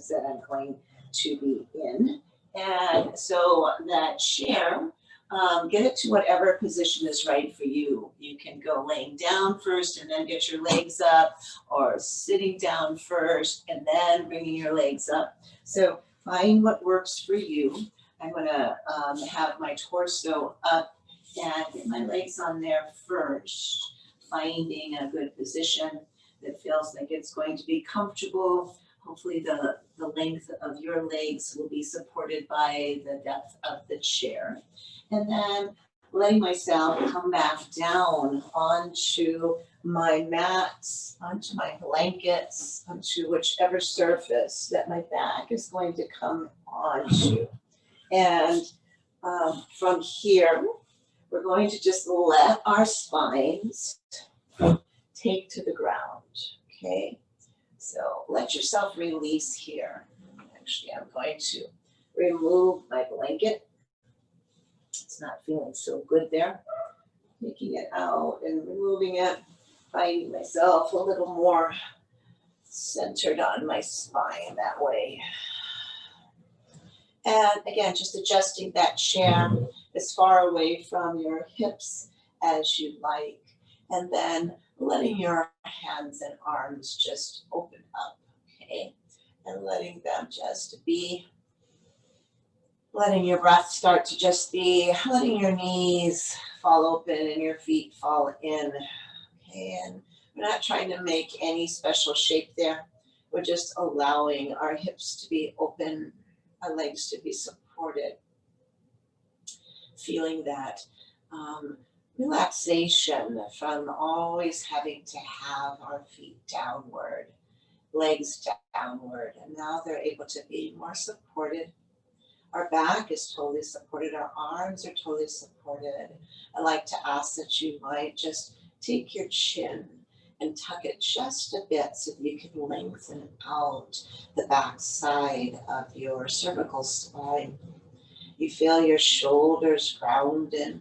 positions that I'm going to be in. And so that chair, get it to whatever position is right for you. You can go laying down first and then get your legs up, or sitting down first and then bringing your legs up. So find what works for you. I'm gonna have my torso up and get my legs on there first, finding a good position that feels like it's going to be comfortable. Hopefully the length of your legs will be supported by the depth of the chair. And then letting myself come back down onto my mats, onto my blankets, onto whichever surface that my back is going to come onto. And from here, we're going to just let our spines take to the ground, okay? So let yourself release here. Actually, I'm going to remove my blanket. It's not feeling so good there. Taking it out and removing it, finding myself a little more centered on my spine that way. And again, just adjusting that chair as far away from your hips as you like. And then letting your hands and arms just open up, okay? And letting them just be, letting your breath start to just be, letting your knees fall open and your feet fall in, okay? And we're not trying to make any special shape there. We're just allowing our hips to be open, our legs to be supported. Feeling that relaxation from always having to have our feet downward, legs downward, and now they're able to be more supported. Our back is totally supported, our arms are totally supported. I'd like to ask that you might just take your chin and tuck it just a bit so that you can lengthen out the back side of your cervical spine. You feel your shoulders grounded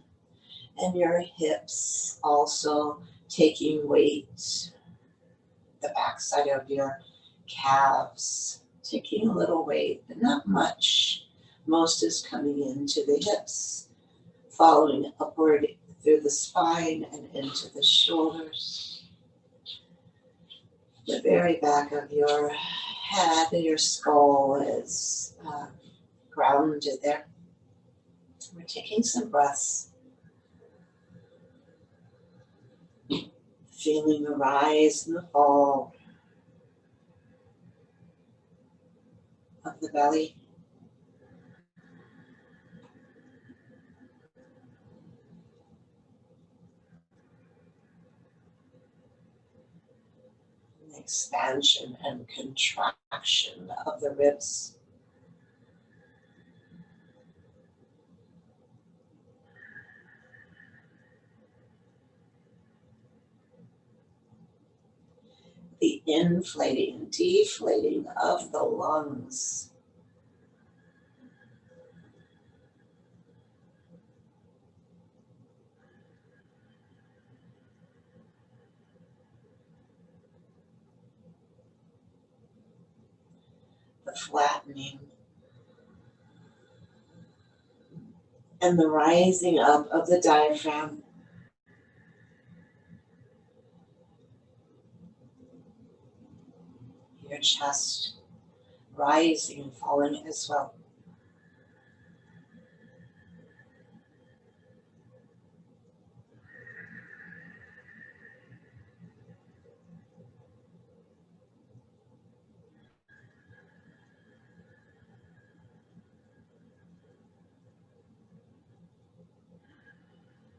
and your hips also taking weight. The back side of your calves taking a little weight, but not much. Most is coming into the hips, following upward through the spine and into the shoulders. The very back of your head and your skull is grounded there. We're taking some breaths. Feeling the rise and the fall of the belly. The expansion and contraction of the ribs. The inflating, deflating of the lungs. The flattening and the rising up of the diaphragm. Your chest rising and falling as well.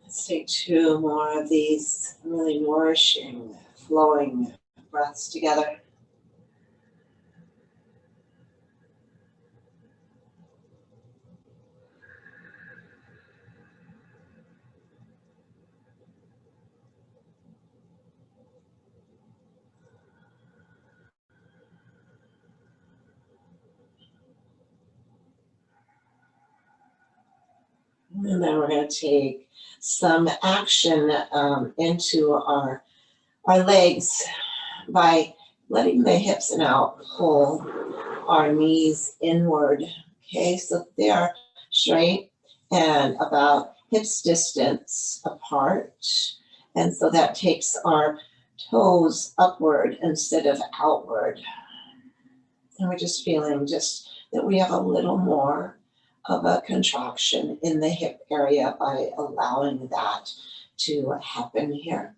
Let's take two more of these really nourishing, flowing breaths together. And then we're going to take some action into our legs by letting the hips and out pull our knees inward. Okay, so they are straight and about hips distance apart. And so that takes our toes upward instead of outward. And we're just feeling just that we have a little more of a contraction in the hip area by allowing that to happen here.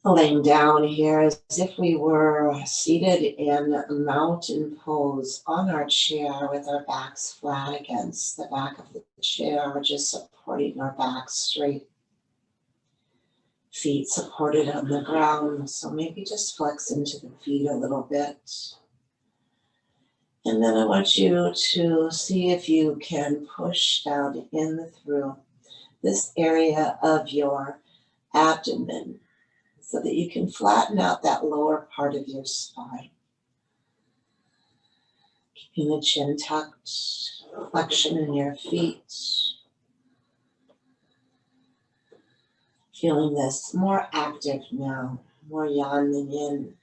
Laying down here as if we were seated in mountain pose on our chair with our backs flat against the back of the chair, or just supporting our back straight. Feet supported on the ground, so maybe just flex into the feet a little bit. And then I want you to see if you can push down in through this area of your abdomen so that you can flatten out that lower part of your spine. Keeping the chin tucked, flexion in your feet. Feeling this more active now, more yang than yin.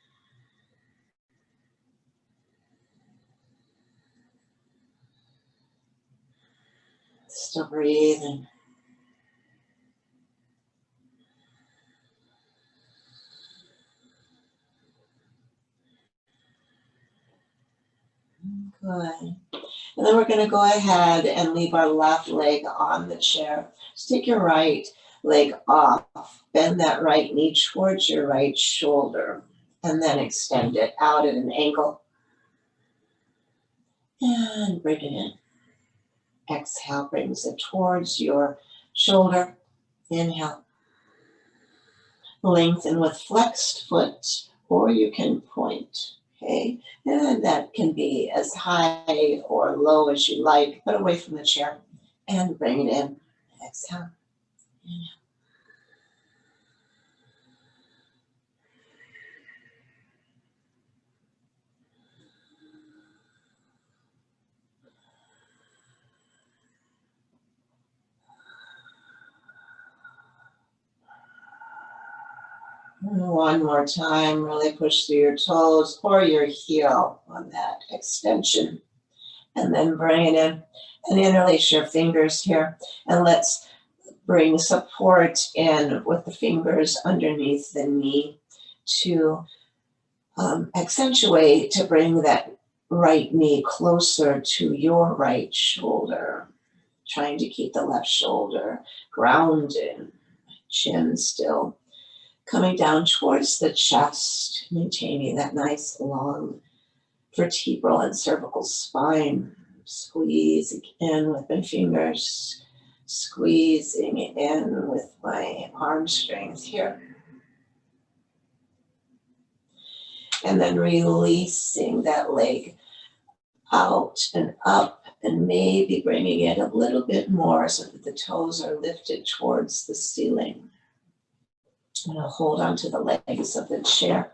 Still breathing. Good. And then we're going to go ahead and leave our left leg on the chair. Just take your right leg off. Bend that right knee towards your right shoulder. And then extend it out at an angle. And bring it in. Exhale brings it towards your shoulder. Inhale. Lengthen with flexed foot, or you can point. Okay, and that can be as high or low as you like, but away from the chair. And bring it in. Exhale. Inhale. One more time, really push through your toes or your heel on that extension. And then bring it in and interlace your fingers here. And let's bring support in with the fingers underneath the knee to accentuate, to bring that right knee closer to your right shoulder. Trying to keep the left shoulder grounded, chin still. Coming down towards the chest, maintaining that nice long vertebral and cervical spine. Squeezing in with my fingers, squeezing in with my arm strings here. And then releasing that leg out and up, and maybe bringing it a little bit more so that the toes are lifted towards the ceiling. I'm going to hold onto the legs of the chair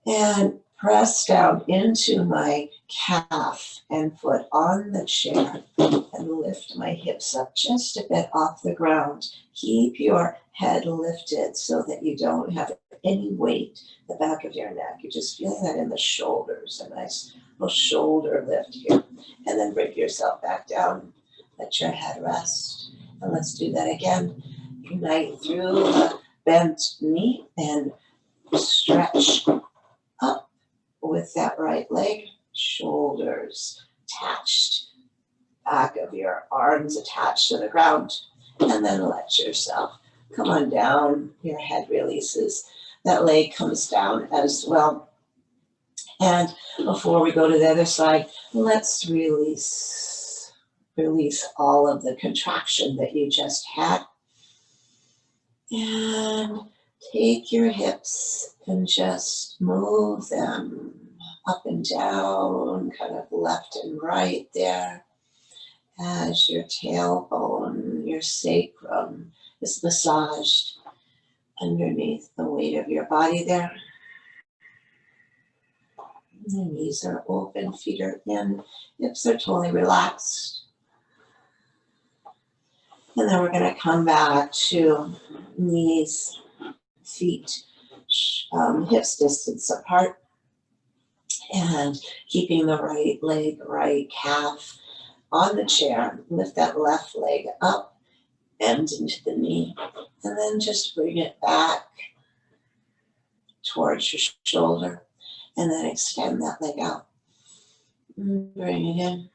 and press down into my calf and foot on the chair and lift my hips up just a bit off the ground. Keep your head lifted so that you don't have any weight in the back of your neck. You're just feeling that in the shoulders, a nice little shoulder lift here. And then bring yourself back down. Let your head rest. And let's do that again. Unite through the bent knee and stretch up with that right leg. Shoulders attached, back of your arms attached to the ground. And then let yourself come on down. Your head releases. That leg comes down as well. And before we go to the other side, let's release all of the contraction that you just had. And take your hips and just move them up and down, kind of left and right there, as your tailbone, your sacrum is massaged underneath the weight of your body there. The knees are open, feet are in, hips are totally relaxed. And then we're going to come back to knees, feet, hips distance apart, and keeping the right leg, right calf on the chair. Lift that left leg up, bend into the knee, and then just bring it back towards your shoulder, and then extend that leg out. Bring it in,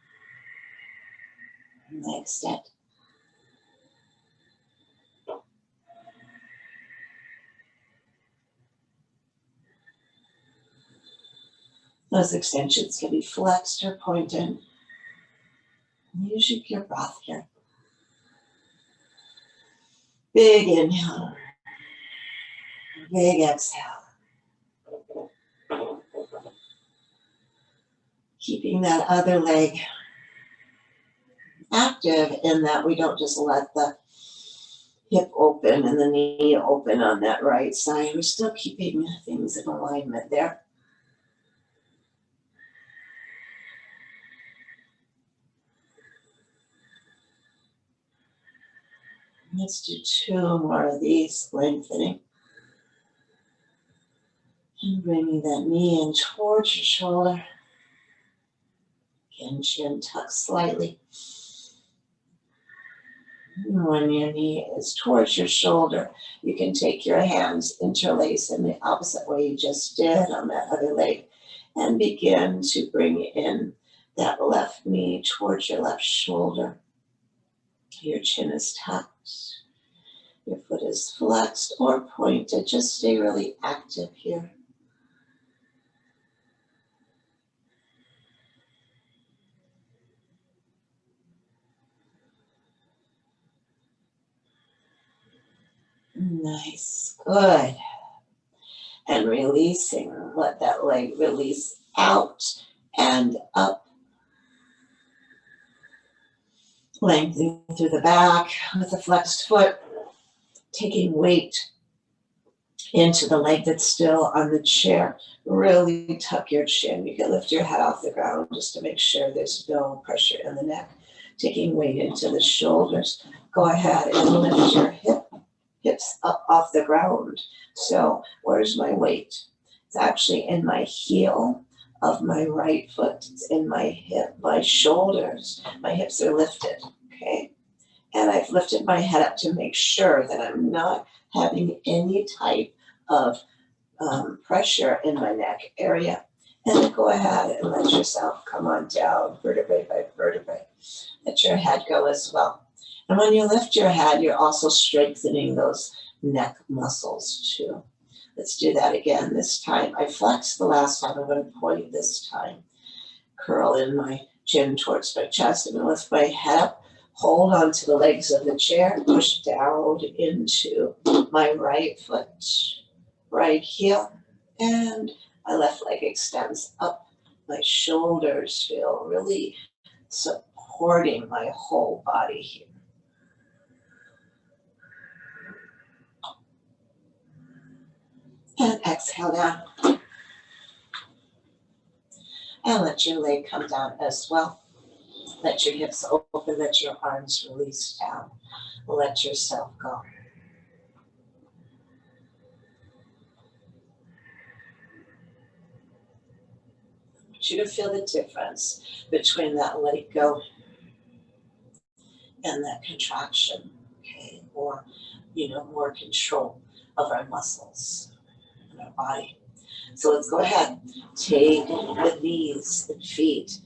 and then extend. Those extensions can be flexed or pointed. Use your breath here. Big inhale, big exhale. Keeping that other leg active in that we don't just let the hip open and the knee open on that right side. We're still keeping things in alignment there. Let's do 2 more of these, lengthening. And bringing that knee in towards your shoulder. Again, chin tuck slightly. And when your knee is towards your shoulder, you can take your hands, interlace in the opposite way you just did on that other leg, and begin to bring in that left knee towards your left shoulder. Your chin is tucked. Your foot is flexed or pointed. Just stay really active here. Nice, good. And releasing, let that leg release out and up. Lengthening through the back with a flexed foot, taking weight into the leg that's still on the chair. Really tuck your chin. You can lift your head off the ground just to make sure there's no pressure in the neck. Taking weight into the shoulders. Go ahead and lift your hips up off the ground. So where's my weight? It's actually in my heel of my right foot. It's in my hip, my shoulders. My hips are lifted, okay? And I've lifted my head up to make sure that I'm not having any type of pressure in my neck area. And then go ahead and let yourself come on down, vertebrae by vertebrae. Let your head go as well. And when you lift your head, you're also strengthening those neck muscles too. Let's do that again. This time, I flexed the last time. I'm going to point this time. Curl in my chin towards my chest. I'm going to lift my head up. Hold onto the legs of the chair. Push down into my right foot, right heel. And my left leg extends up. My shoulders feel really supporting my whole body here. And exhale down. And let your leg come down as well. Let your hips open, let your arms release down. Let yourself go. I want you to feel the difference between that let it go and that contraction, okay? Or, more control of our muscles and our body. So let's go ahead. Take the knees and feet,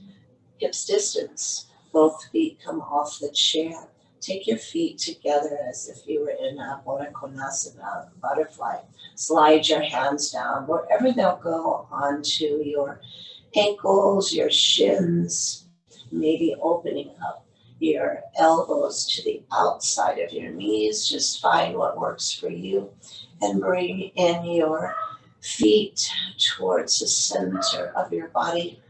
hips distance. Both feet come off the chair. Take your feet together as if you were in a Baddha Konasana, butterfly. Slide your hands down wherever they'll go onto your ankles, your shins, maybe opening up your elbows to the outside of your knees. Just find what works for you and bring in your feet towards the center of your body.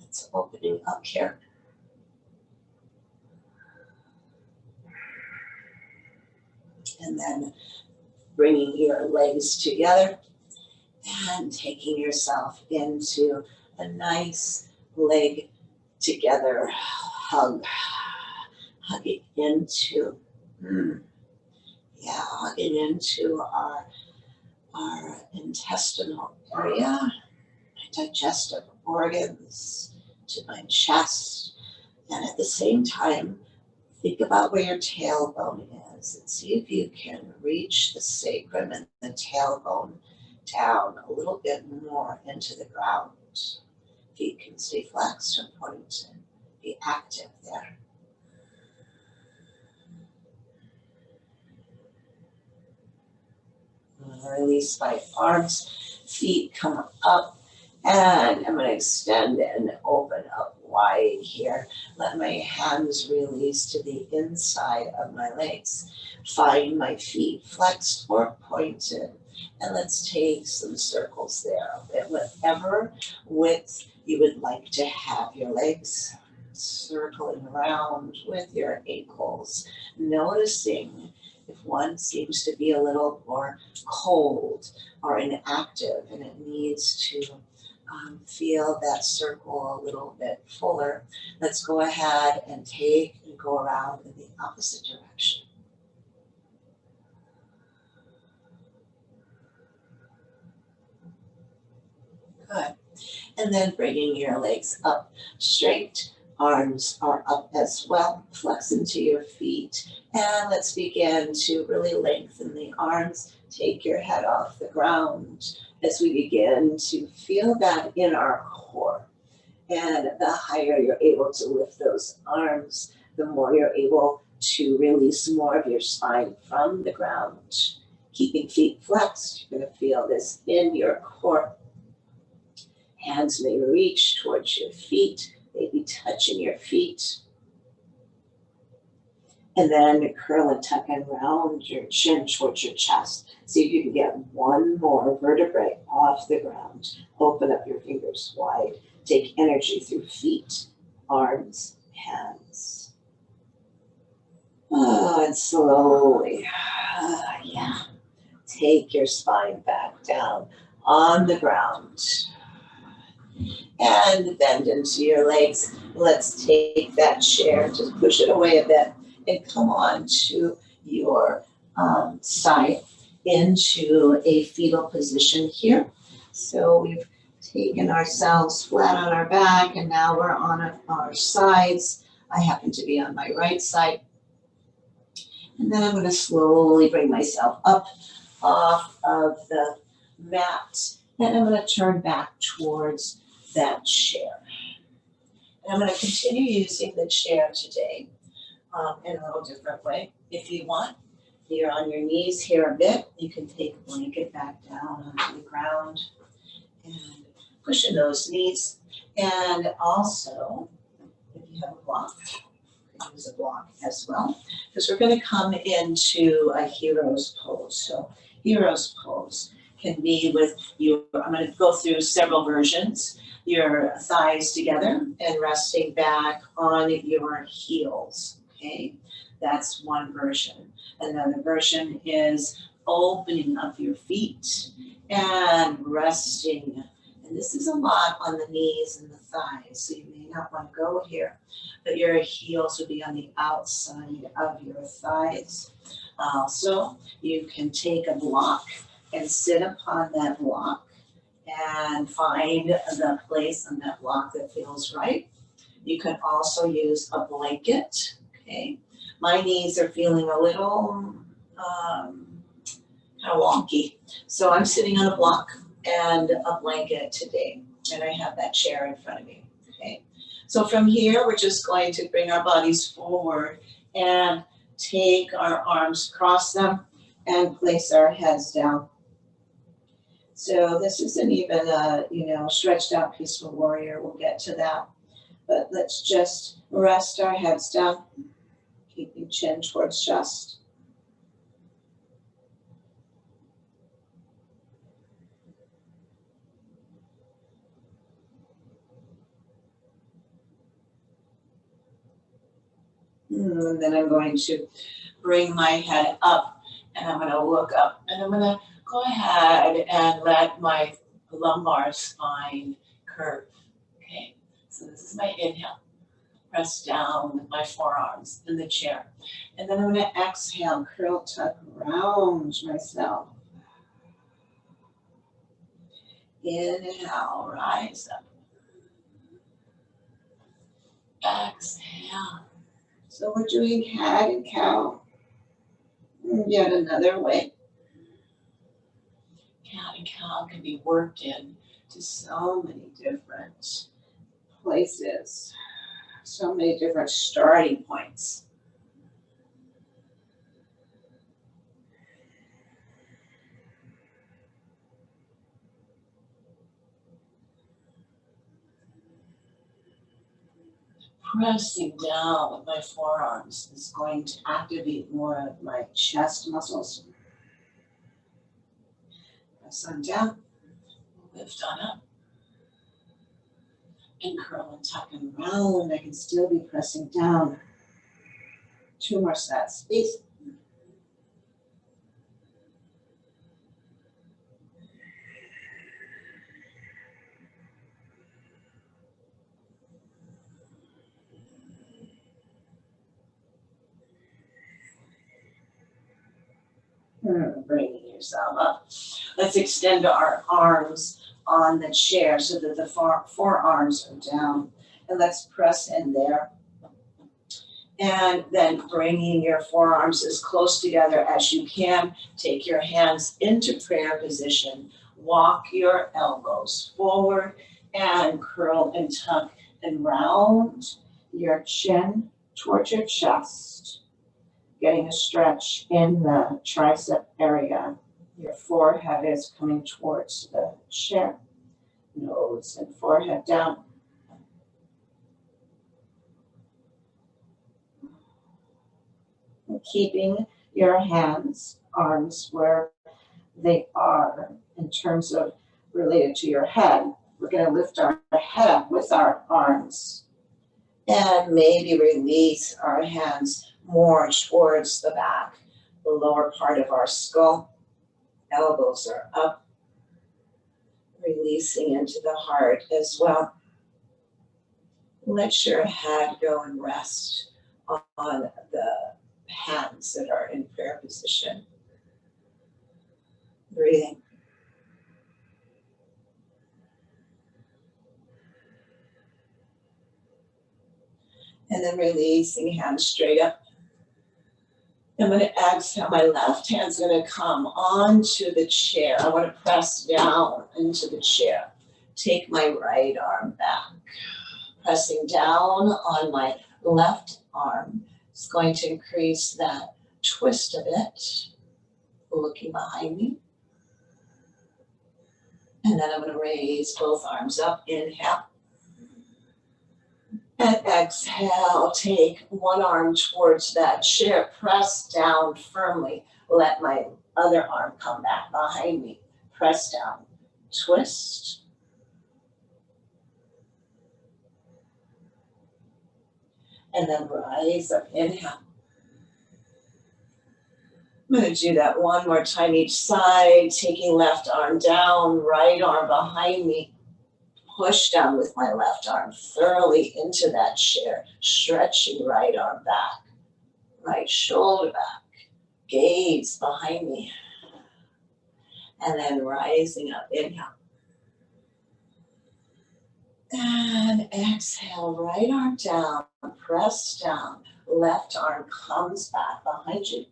It's opening up here. And then bringing your legs together and taking yourself into a nice leg together hug. Hugging into, hugging into our our intestinal area, my digestive organs, to my chest. And at the same time, think about where your tailbone is and see if you can reach the sacrum and the tailbone down a little bit more into the ground. Feet can stay flexed and pointed. Be active there. Release my arms, feet come up, and I'm going to extend and open up wide here. Let my hands release to the inside of my legs. Find my feet flexed or pointed, and let's take some circles there. At whatever width you would like to have your legs, circling around with your ankles, noticing if one seems to be a little more cold or inactive and it needs to feel that circle a little bit fuller, let's go ahead and take and go around in the opposite direction. Good. And then bringing your legs up straight. Arms are up as well. Flex into your feet. And let's begin to really lengthen the arms. Take your head off the ground as we begin to feel that in our core. And the higher you're able to lift those arms, the more you're able to release more of your spine from the ground. Keeping feet flexed, you're going to feel this in your core. Hands may reach towards your feet, maybe touching your feet. And then curl and tuck and round your chin towards your chest. See if you can get one more vertebrae off the ground. Open up your fingers wide. Take energy through feet, arms, hands. And slowly, take your spine back down on the ground. And bend into your legs. Let's take that chair, just push it away a bit, and come on to your side into a fetal position here. So we've taken ourselves flat on our back, and now we're on our sides. I happen to be on my right side. And then I'm going to slowly bring myself up off of the mat, and I'm going to turn back towards that chair. And I'm going to continue using the chair today in a little different way. If you want, you're on your knees here a bit. You can take a blanket back down onto the ground and push in those knees. And also, if you have a block, you can use a block as well, because we're going to come into a hero's pose. So hero's pose can be with you. I'm going to go through several versions. Your thighs together and resting back on your heels, okay? That's one version. Another version is opening up your feet and resting. And this is a lot on the knees and the thighs, so you may not want to go here, but your heels would be on the outside of your thighs. Also, you can take a block and sit upon that block and find the place on that block that feels right. You can also use a blanket, okay? My knees are feeling a little kind of wonky. So I'm sitting on a block and a blanket today, and I have that chair in front of me, okay? So from here, we're just going to bring our bodies forward and take our arms, cross them, and place our heads down. So this isn't even a, stretched out peaceful warrior. We'll get to that. But let's just rest our heads down, keeping chin towards chest. And then I'm going to bring my head up, and I'm going to look up, and I'm going to go ahead and let my lumbar spine curve, okay? So this is my inhale. Press down with my forearms in the chair. And then I'm going to exhale, curl, tuck, round myself. Inhale, rise up. Exhale. So we're doing cat and cow. Yet another way. Cat and cow can be worked in to so many different places, so many different starting points. Pressing down with my forearms is going to activate more of my chest muscles. Press on down, lift on up, and curl and tuck and round. I can still be pressing down. 2 more sets, please. Bringing yourself up. Let's extend our arms on the chair so that the forearms are down. And let's press in there. And then bringing your forearms as close together as you can. Take your hands into prayer position. Walk your elbows forward and curl and tuck and round your chin towards your chest. Getting a stretch in the tricep area. Your forehead is coming towards the chair. Nose and forehead down. And keeping your hands, arms where they are in terms of related to your head. We're going to lift our head up with our arms. And maybe release our hands more towards the back, the lower part of our skull. Elbows are up, releasing into the heart as well. Let your head go and rest on the hands that are in prayer position. Breathing. And then releasing hands straight up. I'm going to exhale. My left hand's going to come onto the chair. I want to press down into the chair. Take my right arm back. Pressing down on my left arm. It's going to increase that twist a bit. Looking behind me. And then I'm going to raise both arms up. Inhale. And exhale, take one arm towards that chair, press down firmly. Let my other arm come back behind me. Press down, twist. And then rise up, inhale. I'm going to do that one more time each side, taking left arm down, right arm behind me. Push down with my left arm thoroughly into that chair, stretching right arm back, right shoulder back, gaze behind me, and then rising up, inhale. And exhale, right arm down, press down, left arm comes back behind you.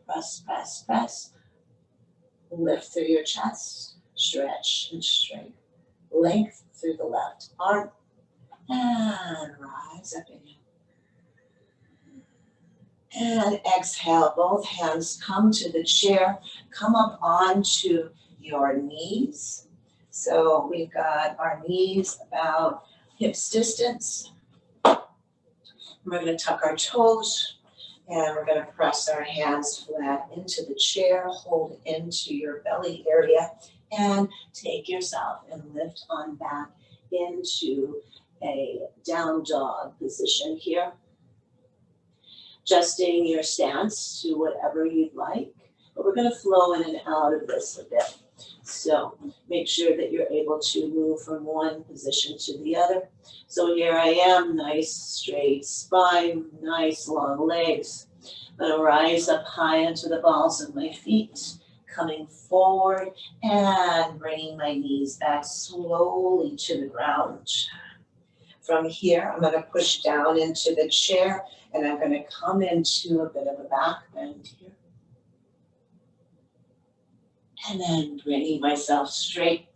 Press, press, press. Lift through your chest, stretch and straighten. Length through the left arm, and rise up again. And exhale, both hands come to the chair, come up onto your knees. So we've got our knees about hips distance. We're going to tuck our toes. And we're going to press our hands flat into the chair, hold into your belly area, and take yourself and lift on back into a down dog position here. Adjusting your stance to whatever you'd like, but we're going to flow in and out of this a bit. So make sure that you're able to move from one position to the other. So here I am, nice straight spine, nice long legs. I'm going to rise up high into the balls of my feet. coming forward and bringing my knees back slowly to the ground. From here, I'm going to push down into the chair and I'm going to come into a bit of a back bend here. And then bringing myself straight,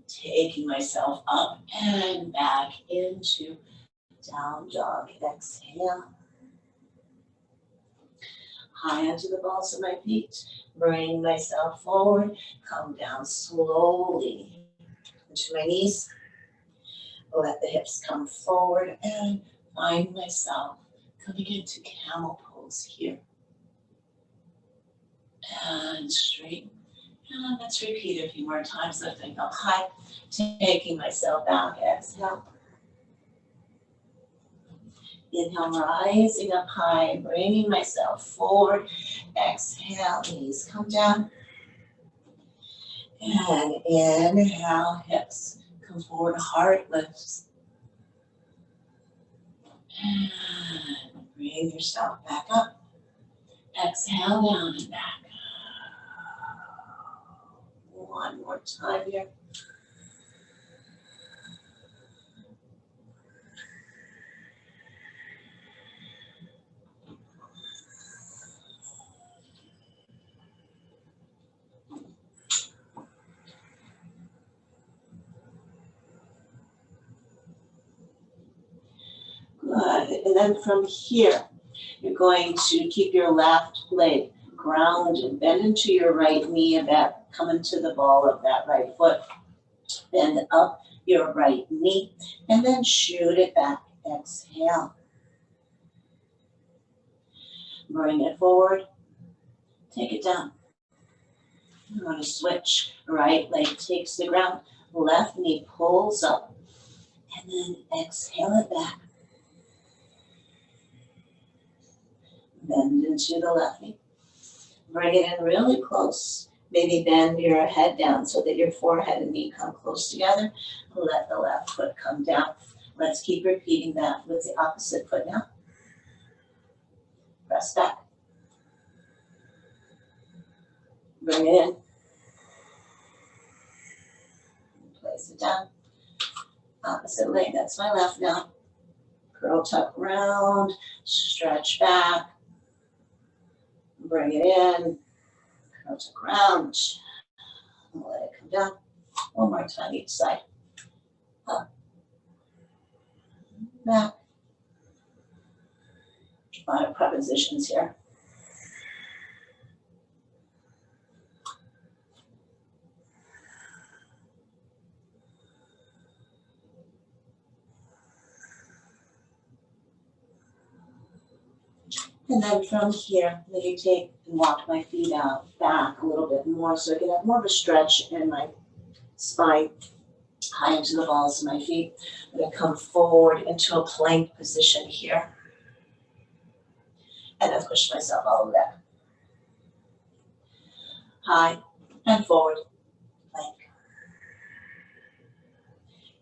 taking myself up and back into down dog. Exhale. High onto the balls of my feet. Bring myself forward. Come down slowly into my knees. Let the hips come forward and find myself coming into camel pose here. And straight. And let's repeat a few more times, lifting up high, taking myself back, exhale. Inhale, rising up high, bringing myself forward, exhale, knees come down. And inhale, hips come forward, heart lifts. And bring yourself back up. Exhale, down and back. One more time here. Good. And then from here, you're going to keep your left leg grounded, bend into your right knee and back. Come into the ball of that right foot. Bend up your right knee and then shoot it back. Exhale. Bring it forward. Take it down. I'm going to switch. Right leg takes the ground. Left knee pulls up. And then exhale it back. Bend into the left knee. Bring it in really close. Maybe bend your head down so that your forehead and knee come close together. Let the left foot come down. Let's keep repeating that with the opposite foot now. Press back. Bring it in. Place it down. Opposite leg, that's my left now. Curl tuck round, stretch back. Bring it in. Curl tuck round. Let it come down. One more time each side. Up. Back. A lot of prepositions here. And then from here, maybe take and walk my feet out back a little bit more so I can have more of a stretch in my spine, high into the balls of my feet. I'm going to come forward into a plank position here. And then push myself all the way back. High and forward, plank.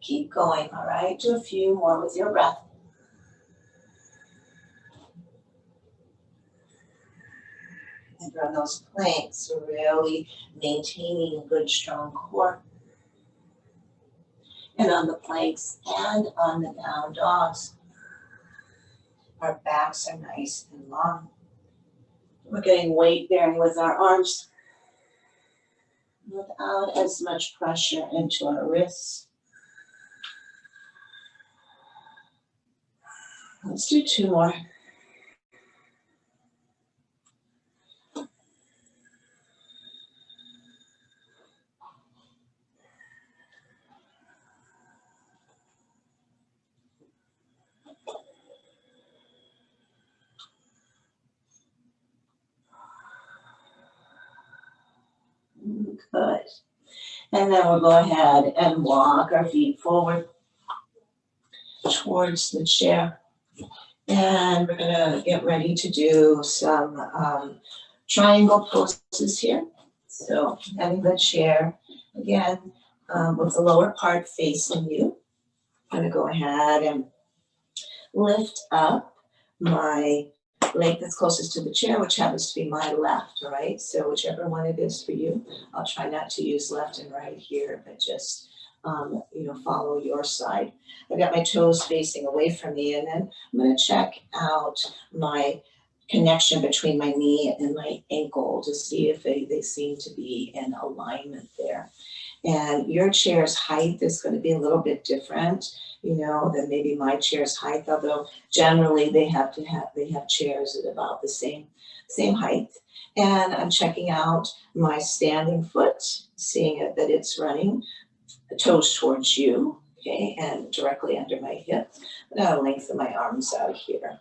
Keep going, all right? Do a few more with your breath. And from those planks, really maintaining a good, strong core. And on the planks and on the down dogs, our backs are nice and long. We're getting weight bearing with our arms without as much pressure into our wrists. Let's do two more. Good. And then we'll go ahead and walk our feet forward towards the chair. And we're going to get ready to do some triangle poses here. So having the chair, again, with the lower part facing you. I'm going to go ahead and lift up my leg that's closest to the chair, which happens to be my left, all right? So whichever one it is for you, I'll try not to use left and right here, but just, follow your side. I've got my toes facing away from me, and then I'm gonna check out my connection between my knee and my ankle to see if they seem to be in alignment there. And your chair's height is going to be a little bit different, than maybe my chair's height, although generally they have chairs at about the same height. And I'm checking out my standing foot, seeing that it's running the toes towards you, okay, and directly under my hip. I'm going to lengthen my arms out here.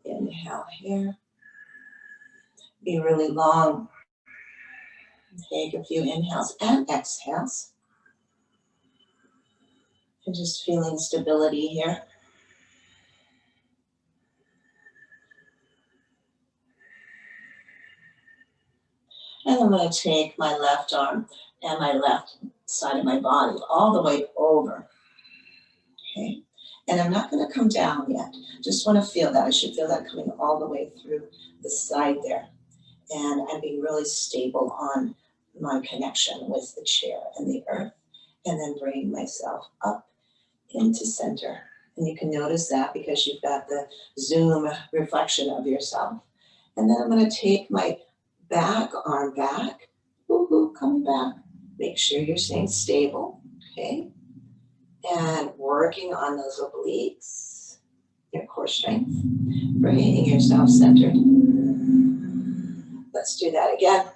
Inhale here. Be really long. Take a few inhales and exhales. And just feeling stability here. And I'm going to take my left arm and my left side of my body all the way over. Okay. And I'm not going to come down yet. Just want to feel that. I should feel that coming all the way through the side there. And I'm being really stable on my connection with the chair and the earth. And then bringing myself up into center. And you can notice that because you've got the zoom reflection of yourself. And then I'm going to take my back arm back. Coming back. Make sure you're staying stable. Okay. And working on those obliques, your core strength, bringing yourself centered. Let's do that again.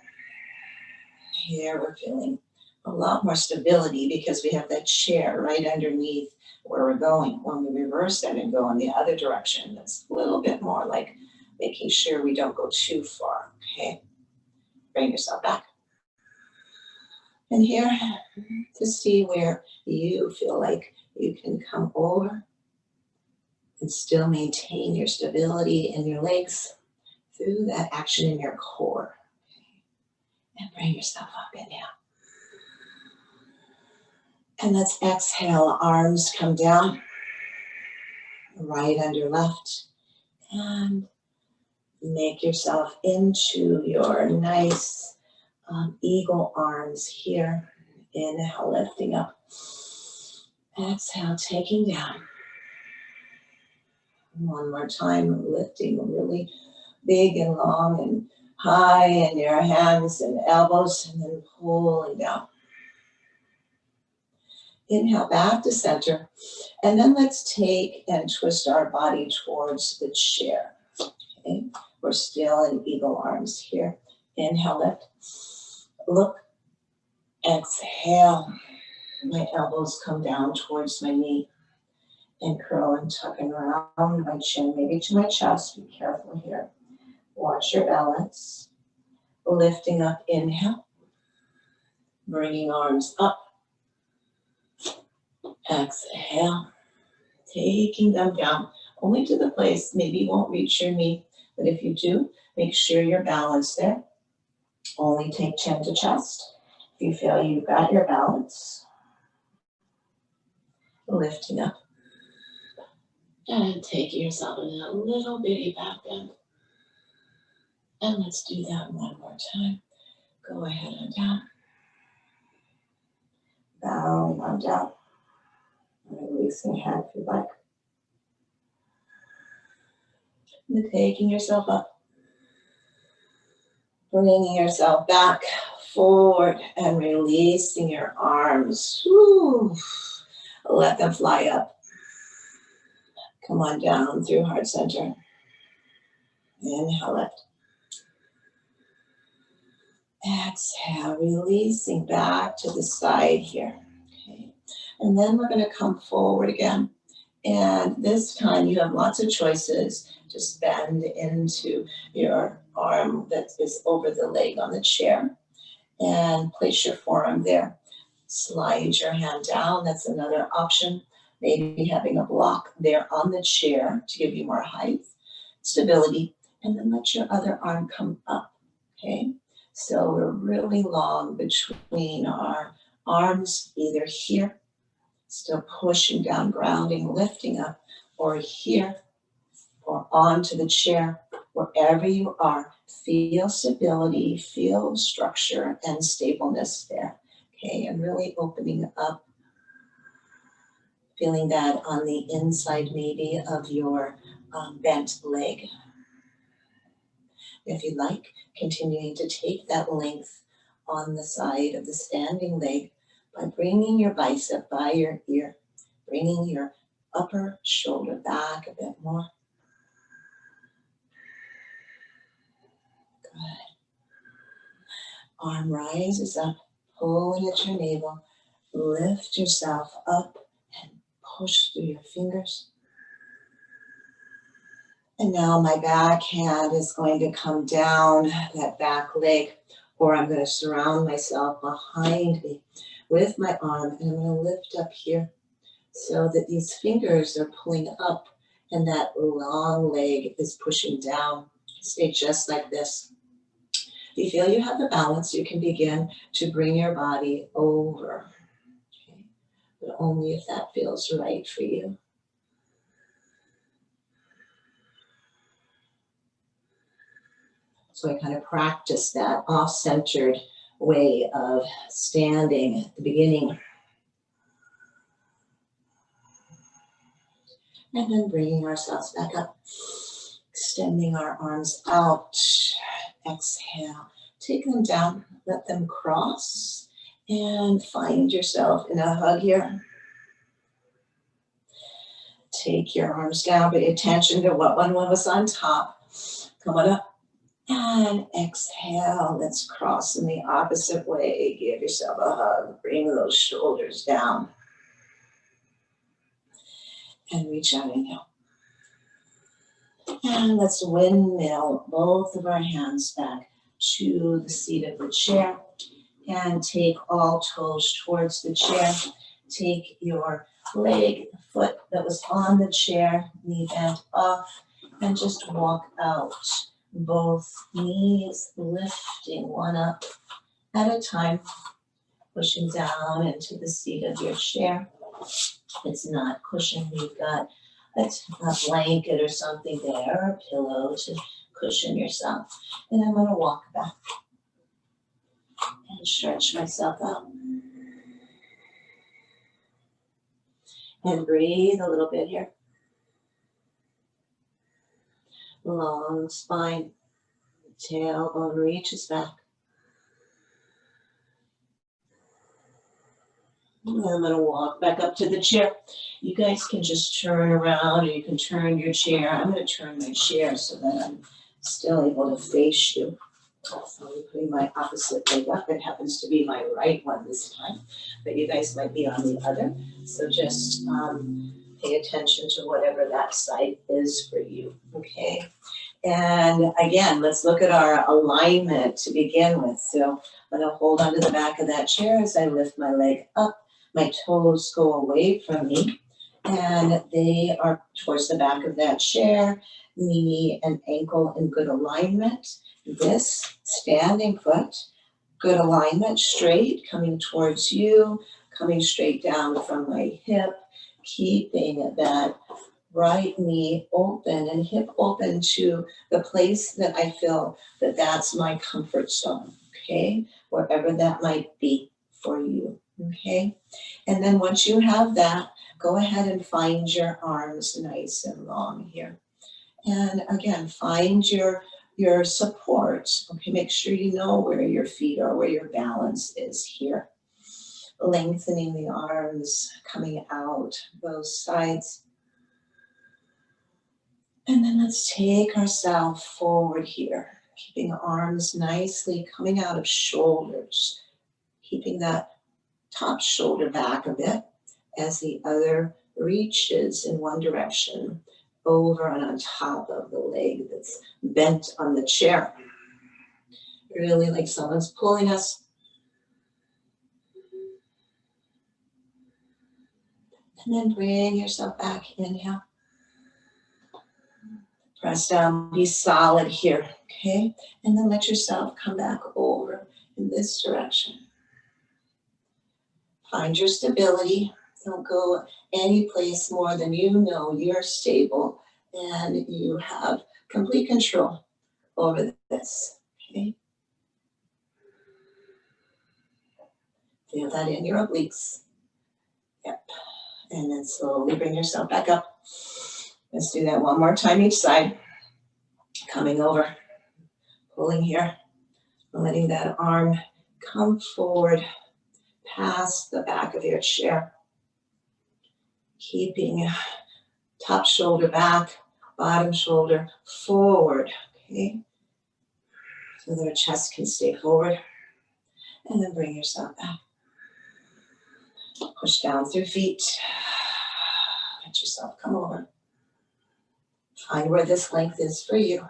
Here we're feeling a lot more stability because we have that chair right underneath where we're going. When we reverse that and go in the other direction, that's a little bit more like making sure we don't go too far, okay? Bring yourself back. And here, to see where you feel like you can come over and still maintain your stability in your legs through that action in your core. And bring yourself up, inhale. And let's exhale, arms come down, right under left, and make yourself into your nice eagle arms here. Inhale, lifting up. Exhale, taking down. One more time, lifting really big and long and high in your hands and elbows, and then pulling down. Inhale back to center, and then let's take and twist our body towards the chair. Okay, we're still in eagle arms here. Inhale, lift, look, exhale. My elbows come down towards my knee and curl and tuck and around my chin, maybe to my chest. Be careful here. Watch your balance. Lifting up, inhale, bringing arms up. Exhale, taking them down, only to the place, maybe you won't reach your knee, but if you do, make sure you're balanced there. Only take chin to chest. If you feel you've got your balance, lifting up and taking yourself in a little bitty back bend. And let's do that one more time. Go ahead and down. Bowing on down. Releasing hand if you like. And taking yourself up. Bringing yourself back, forward, and releasing your arms. Woo. Let them fly up. Come on down through heart center. Inhale, lift. Exhale, releasing back to the side here. Okay. And then we're going to come forward again. And this time you have lots of choices. Just bend into your arm that is over the leg on the chair and place your forearm there. Slide your hand down. That's another option. Maybe having a block there on the chair to give you more height, stability, and then let your other arm come up. Okay. So we're really long between our arms, either here, still pushing down, grounding, lifting up, or here, or onto the chair, Wherever you are, feel stability, feel structure and stableness there. Okay, and really opening up, feeling that on the inside maybe of your bent leg. If you like, continuing to take that length on the side of the standing leg by bringing your bicep by your ear, bringing your upper shoulder back a bit more. Good. Arm rises up, pulling at your navel. Lift yourself up and push through your fingers. And now my back hand is going to come down that back leg, or I'm going to surround myself behind me with my arm, and I'm going to lift up here so that these fingers are pulling up and that long leg is pushing down. Stay just like this. If you feel you have the balance, you can begin to bring your body over, okay? But only if that feels right for you. So I kind of practice that off-centered way of standing at the beginning. And then bringing ourselves back up, extending our arms out. Exhale, take them down, let them cross, and find yourself in a hug here. Take your arms down, pay attention to what one was on top. Come on up. And exhale, let's cross in the opposite way. Give yourself a hug, bring those shoulders down. And reach out, inhale. And let's windmill both of our hands back to the seat of the chair. And take all toes towards the chair. Take your leg, foot that was on the chair, knee bent off, and just walk out. Both knees lifting one up at a time, pushing down into the seat of your chair. It's not cushion. You've got a blanket or something there, or a pillow to cushion yourself. And I'm going to walk back and stretch myself out. And breathe a little bit here. Long spine, tailbone reaches back. And I'm going to walk back up to the chair. You guys can just turn around, or you can turn your chair. I'm going to turn my chair so that I'm still able to face you. So I'm putting my opposite leg up. It happens to be my right one this time, but you guys might be on the other. So just pay attention to whatever that side is for you, okay? And again, let's look at our alignment to begin with. So I'm going to hold onto the back of that chair as I lift my leg up. My toes go away from me, and they are towards the back of that chair, knee and ankle in good alignment. This standing foot, good alignment, straight, coming towards you, coming straight down from my hip, keeping that right knee open and hip open to the place that I feel that that's my comfort zone, okay? Wherever that might be for you, okay? And then once you have that, go ahead and find your arms nice and long here. And again, find your support, okay? Make sure you know where your feet are, where your balance is here. Lengthening the arms, coming out both sides. And then let's take ourselves forward here, keeping arms nicely coming out of shoulders, keeping that top shoulder back a bit as the other reaches in one direction over and on top of the leg that's bent on the chair. Really like someone's pulling us. And then bring yourself back, inhale. Press down, be solid here, okay? And then let yourself come back over in this direction. Find your stability. Don't go any place more than you know you're stable and you have complete control over this, okay? Feel that in your obliques. Yep. And then slowly bring yourself back up. Let's do that one more time each side. Coming over, pulling here, letting that arm come forward past the back of your chair. Keeping top shoulder back, bottom shoulder forward, okay? So that our chest can stay forward. And then bring yourself back. Push down through feet. Let yourself come over. Find where this length is for you.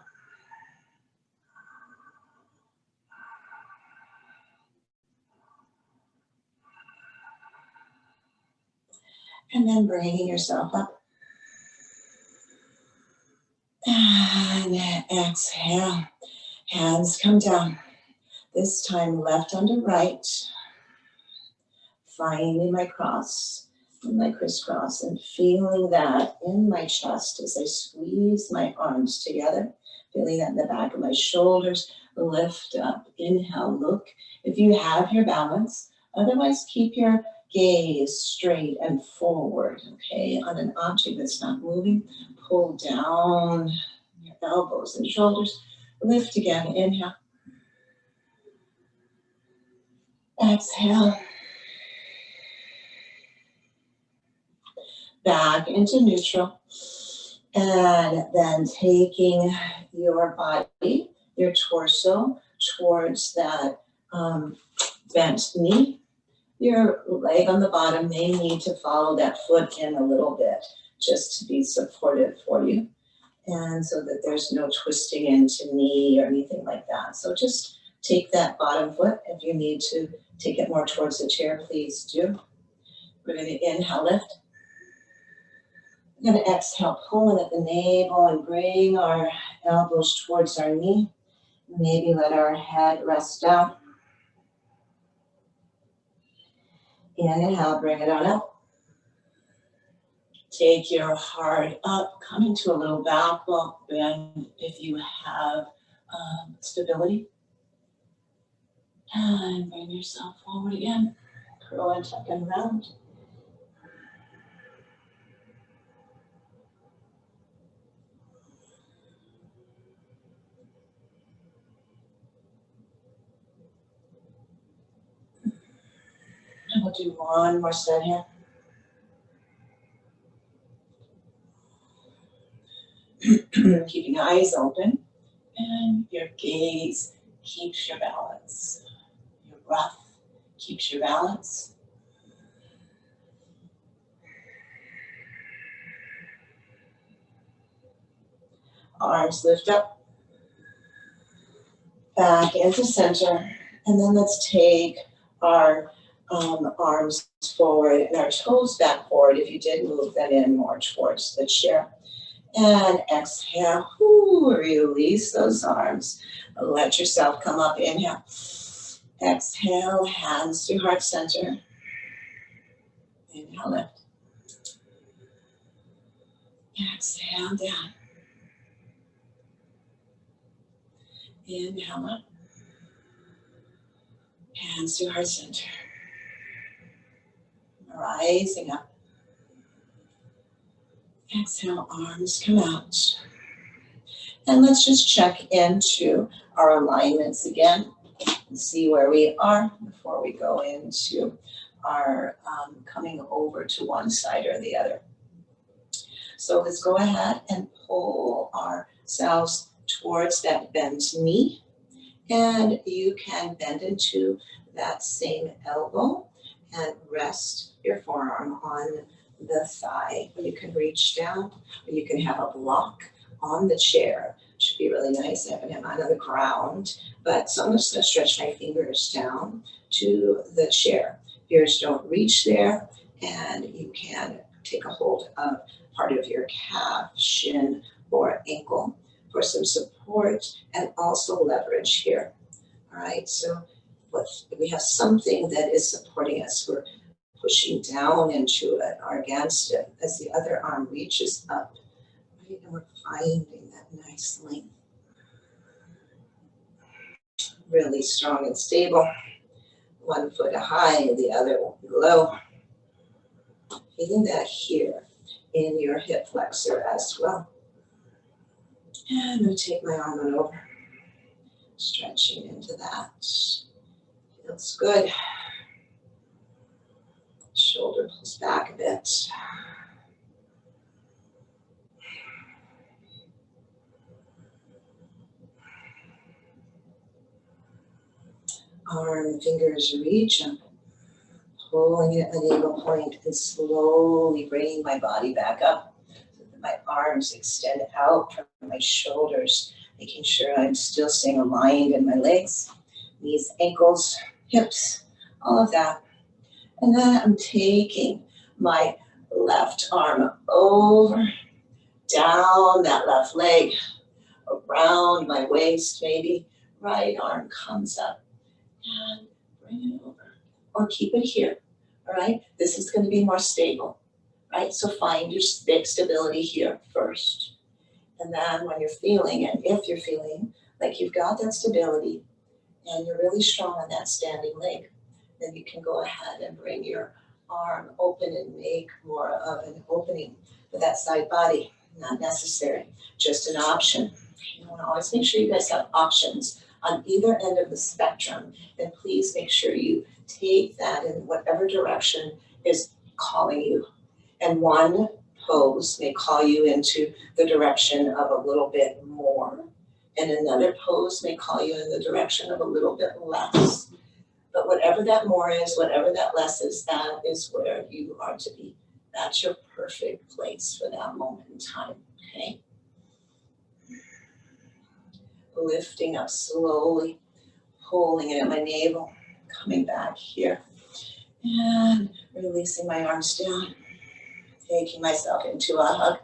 And then bringing yourself up. And exhale. Hands come down. This time left under right. Finding my cross and my crisscross and feeling that in my chest as I squeeze my arms together. Feeling that in the back of my shoulders. Lift up. Inhale. Look if you have your balance. Otherwise, keep your gaze straight and forward, okay, on an object that's not moving. Pull down your elbows and shoulders. Lift again. Inhale. Exhale. Back into neutral. And then taking your body, your torso, towards that bent knee. Your leg on the bottom may need to follow that foot in a little bit just to be supportive for you. And so that there's no twisting into knee or anything like that. So just take that bottom foot. If you need to take it more towards the chair, please do. We're going to inhale, lift. We're going to exhale, pulling at the navel and bring our elbows towards our knee. Maybe let our head rest down. Inhale, bring it on up. Take your heart up, coming to a little back bend if you have stability. And bring yourself forward again. Curl and tuck and round. And we'll do one more set here. Keeping eyes open and your gaze keeps your balance. Your breath keeps your balance. Arms lift up. Back into center. And then let's take our arms forward and our toes back forward. If you did move them in more towards the chair. And exhale, release those arms. Let yourself come up, inhale. Exhale, hands to heart center. Inhale, lift. Exhale, down. Inhale, up. Hands to heart center. Rising up. Exhale, arms come out. And let's just check into our alignments again and see where we are before we go into our coming over to one side or the other. So let's go ahead and pull ourselves towards that bent knee. And you can bend into that same elbow and rest your forearm on the thigh. You can reach down, or you can have a block on the chair. Should be really nice having him on the ground. But so I'm just going to stretch my fingers down to the chair. Yours don't reach there, and you can take a hold of part of your calf, shin, or ankle for some support and also leverage here. All right, so we have something that is supporting us. We're pushing down into it or against it as the other arm reaches up. Right? And we're finding that Nice length. Really strong and stable. One foot high and the other low. Feeling that here in your hip flexor as well. And I'm going to take my arm on over. Stretching into that. Feels good. Shoulder pulls back a bit. Arm, fingers reach up, pulling at the navel point and slowly bringing my body back up. So that my arms extend out from my shoulders, making sure I'm still staying aligned in my legs, knees, ankles, hips, all of that. And then I'm taking my left arm over, down that left leg, around my waist maybe. Right arm comes up. And bring it over, or keep it here, all right? This is going to be more stable, right? So find your stability here first. And then when you're feeling, and if you're feeling like you've got that stability and you're really strong on that standing leg, then you can go ahead and bring your arm open and make more of an opening for that side body. Not necessary, just an option. You want to always make sure you guys have options on either end of the spectrum, and please make sure you take that in whatever direction is calling you. And one pose may call you into the direction of a little bit more, and another pose may call you in the direction of a little bit less. But whatever that more is, whatever that less is, that is where you are to be. That's your perfect place for that moment in time, okay? Lifting up slowly, pulling it at my navel, coming back here, and releasing my arms down, taking myself into a hug.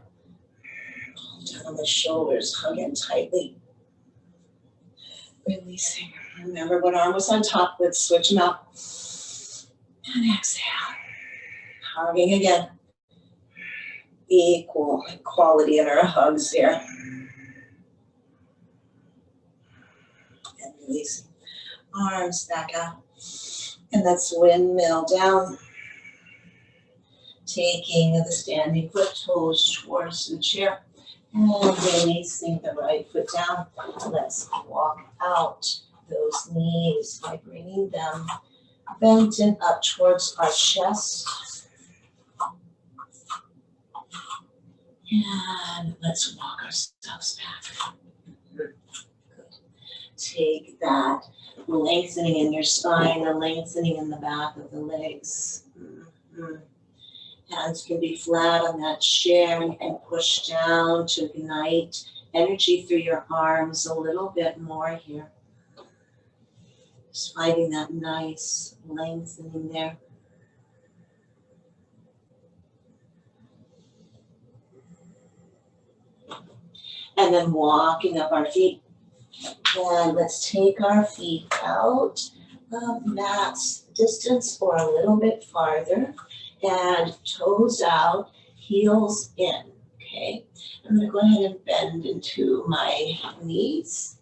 Pull down on the shoulders, hugging tightly. Releasing. Remember what arm was on top. Let's switch them out. And exhale. Hugging again. Equal quality in our hugs here. And releasing. Arms back out. And let's windmill down. Taking the standing foot toes towards the chair. And releasing the right foot down. Let's walk out those knees by bringing them bent and up towards our chest. And let's walk ourselves back. Good. Take that lengthening in your spine, the lengthening in the back of the legs. Hands can be flat on that chair and push down to ignite energy through your arms a little bit more here. Just finding that nice lengthening there. And then walking up our feet. And let's take our feet out of mat's distance or a little bit farther. And toes out, heels in, okay? I'm gonna go ahead and bend into my knees.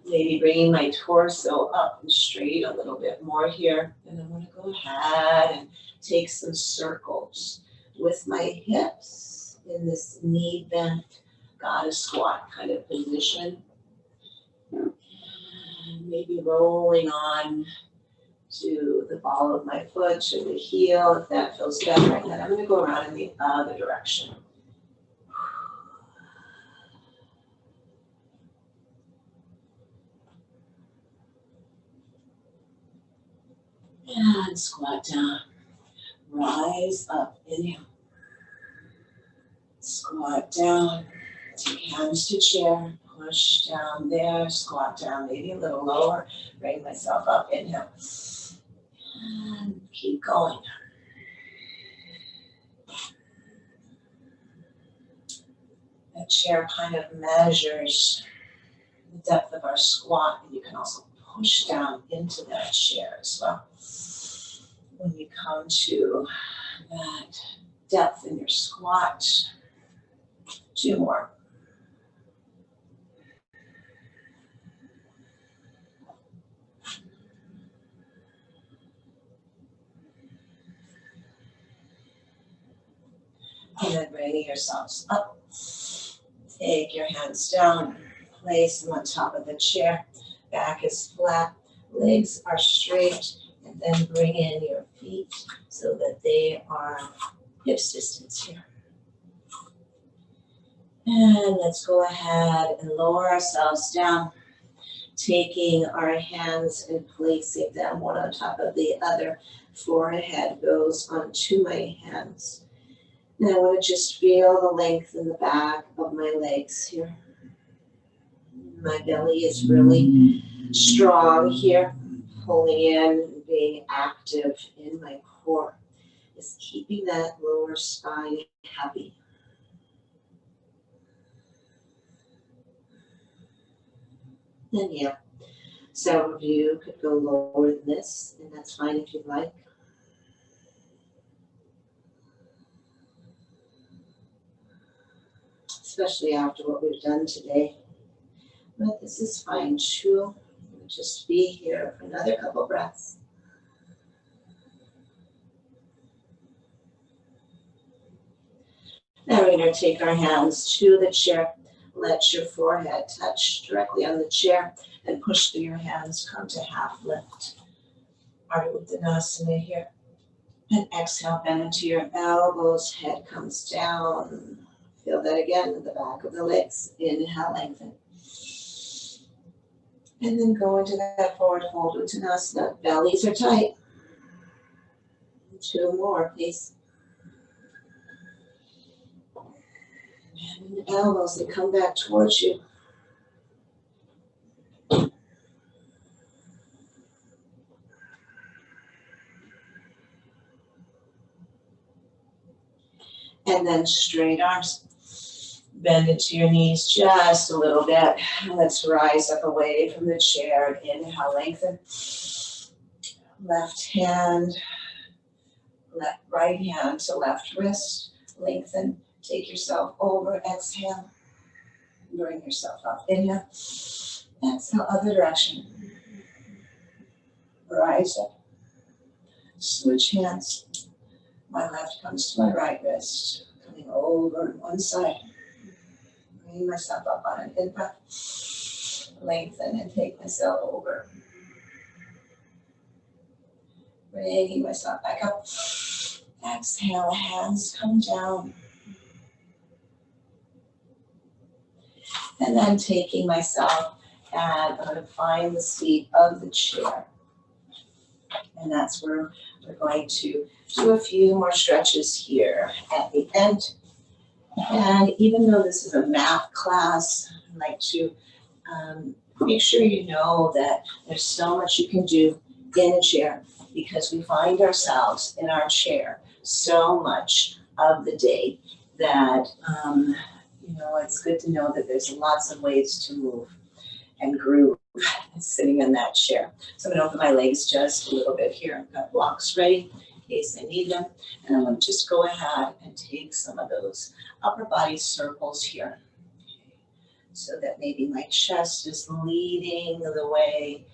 Maybe bringing my torso up and straight a little bit more here. And I'm gonna go ahead and take some circles with my hips in this knee bent, goddess squat kind of position. And maybe rolling on to the ball of my foot, to the heel, if that feels better. And then I'm going to go around in the other direction. And squat down. Rise up, inhale. Squat down. Take hands to chair. Push down there. Squat down, maybe a little lower. Bring myself up, inhale. And keep going. That chair kind of measures the depth of our squat, and you can also push down into that chair as well. When you come to that depth in your squat, 2 more. And then bringing yourselves up. Take your hands down, place them on top of the chair. Back is flat, legs are straight, and then bring in your feet so that they are hips distance here. And let's go ahead and lower ourselves down, taking our hands and placing them one on top of the other. Forehead goes onto my hands. Now I want to just feel the length in the back of my legs here. My belly is really strong here, pulling in and being active in my core. Is keeping that lower spine happy. And yeah, some of you could go lower than this, and that's fine if you'd like. Especially after what we've done today. But this is fine too. We'll just be here for another couple breaths. Now we're going to take our hands to the chair. Let your forehead touch directly on the chair and push through your hands. Come to half lift. Ardha Uttanasana here. And exhale, bend into your elbows. Head comes down. Feel that again in the back of the legs. Inhale, lengthen. And then go into that forward fold Uttanasana. Bellies are tight. 2 more, please. And the elbows, they come back towards you. And then straight arms. Bend into your knees just a little bit. Let's rise up away from the chair. Inhale, lengthen. Left hand, right hand to left wrist. Lengthen. Take yourself over. Exhale. Bring yourself up. Inhale. Exhale, other direction. Rise up. Switch hands. My left comes to my right wrist. Coming over one side. Bring myself up on an in-breath. Lengthen and take myself over. Bringing myself back up. Exhale, hands come down. And then taking myself, and I'm going to find the seat of the chair. And that's where we're going to do a few more stretches here at the end. And even though this is a math class, I'd like to make sure you know that there's so much you can do in a chair, because we find ourselves in our chair so much of the day that it's good to know that there's lots of ways to move and groove sitting in that chair. So I'm going to open my legs just a little bit here. I've got blocks ready in case I need them. And I'm going to just go ahead and take some of those upper body circles here. Okay. So that maybe my chest is leading the way.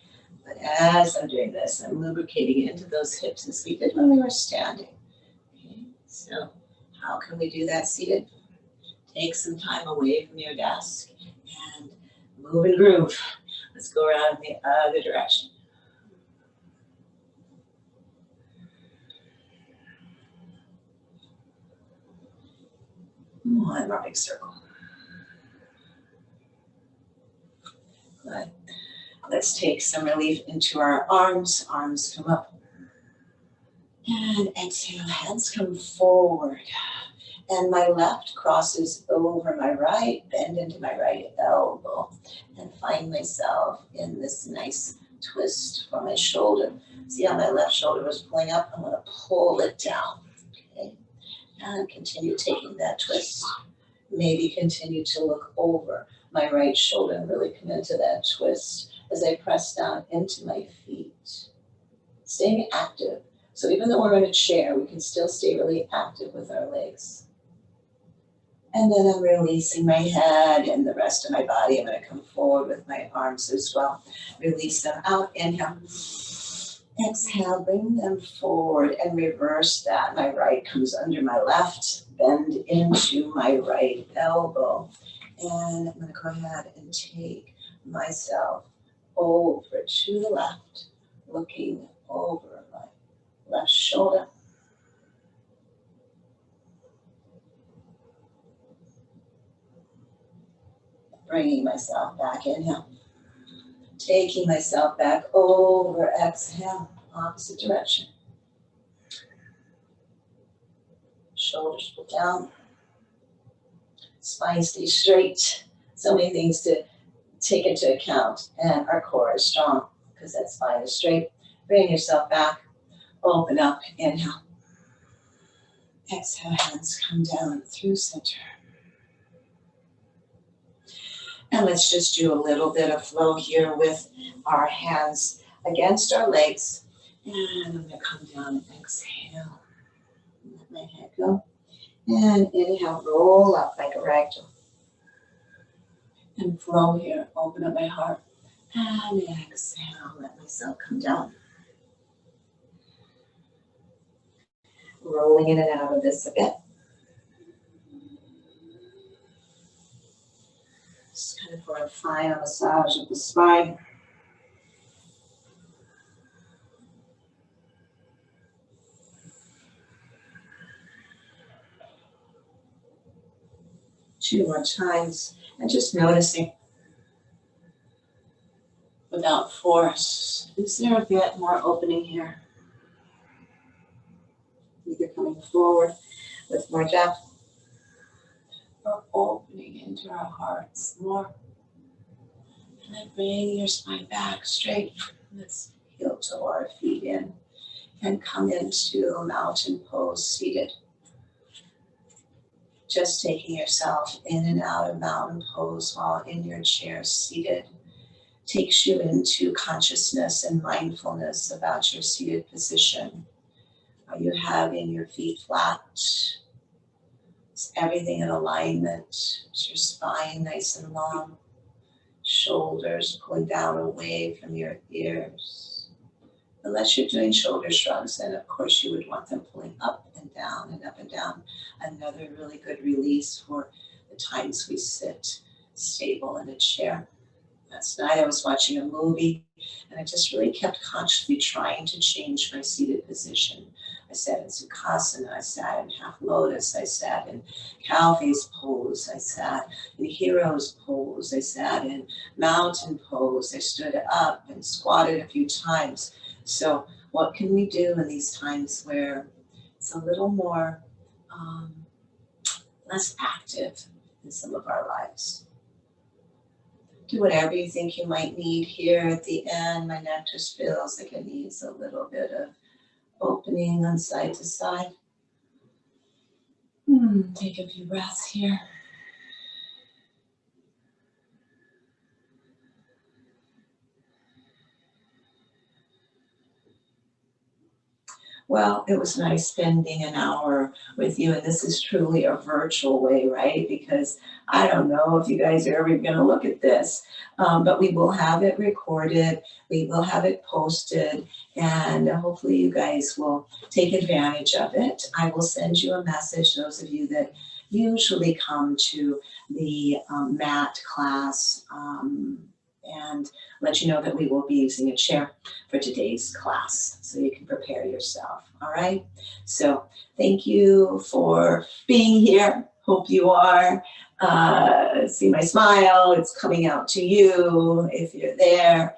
But as I'm doing this, I'm lubricating into those hips as we did when we were standing. Okay. So how can we do that seated? Take some time away from your desk and move and groove. Let's go around in the other direction. One more big circle. Good. Let's take some relief into our arms. Arms come up. And exhale, hands come forward. And my left crosses over my right, bend into my right elbow, and find myself in this nice twist for my shoulder. See how my left shoulder was pulling up? I'm going to pull it down. Okay. And continue taking that twist. Maybe continue to look over my right shoulder and really come into that twist as I press down into my feet. Staying active. So even though we're in a chair, we can still stay really active with our legs. And then I'm releasing my head and the rest of my body. I'm going to come forward with my arms as well. Release them out. Inhale. Exhale, bring them forward and reverse that. My right comes under my left, bend into my right elbow. And I'm going to go ahead and take myself over to the left, looking over my left shoulder. Bringing myself back, inhale. Taking myself back over, exhale, opposite direction. Shoulders pull down. Spine stays straight. So many things to take into account. And our core is strong because that spine is straight. Bring yourself back. Open up, inhale. Exhale, hands come down through center. And let's just do a little bit of flow here with our hands against our legs. And I'm going to come down and exhale. Let my head go. And inhale, roll up like a ragdoll. And flow here, open up my heart. And exhale, let myself come down. Rolling in and out of this a bit. Just kind of for a final massage of the spine. Two more times, and just noticing without force. Is there a bit more opening here? Either coming forward with more depth or opening into our hearts more. And then bring your spine back straight. Let's heel toe our feet in and come into mountain pose seated. Just taking yourself in and out of mountain pose while in your chair seated takes you into consciousness and mindfulness about your seated position. Are you having your feet flat? Is everything in alignment? Is your spine nice and long? Shoulders pulling down away from your ears. Unless you're doing shoulder shrugs, then of course you would want them pulling up and down and up and down. Another really good release for the times we sit stable in a chair. Last night I was watching a movie and I just really kept consciously trying to change my seated position. I sat in Sukhasana, I sat in half lotus, I sat in cow face pose, I sat in hero's pose, I sat in mountain pose, I stood up and squatted a few times. So what can we do in these times where it's a little more less active in some of our lives? Do whatever you think you might need here at the end. My neck just feels like it needs a little bit of opening on side to side. Take a few breaths here. Well, it was nice spending an hour with you, and this is truly a virtual way, right? Because I don't know if you guys are ever going to look at this, but we will have it recorded, we will have it posted, and hopefully you guys will take advantage of it. I will send you a message, those of you that usually come to the mat class, and let you know that we will be using a chair for today's class, so you can prepare yourself, all right? So thank you for being here. Hope you are. See my smile, it's coming out to you if you're there.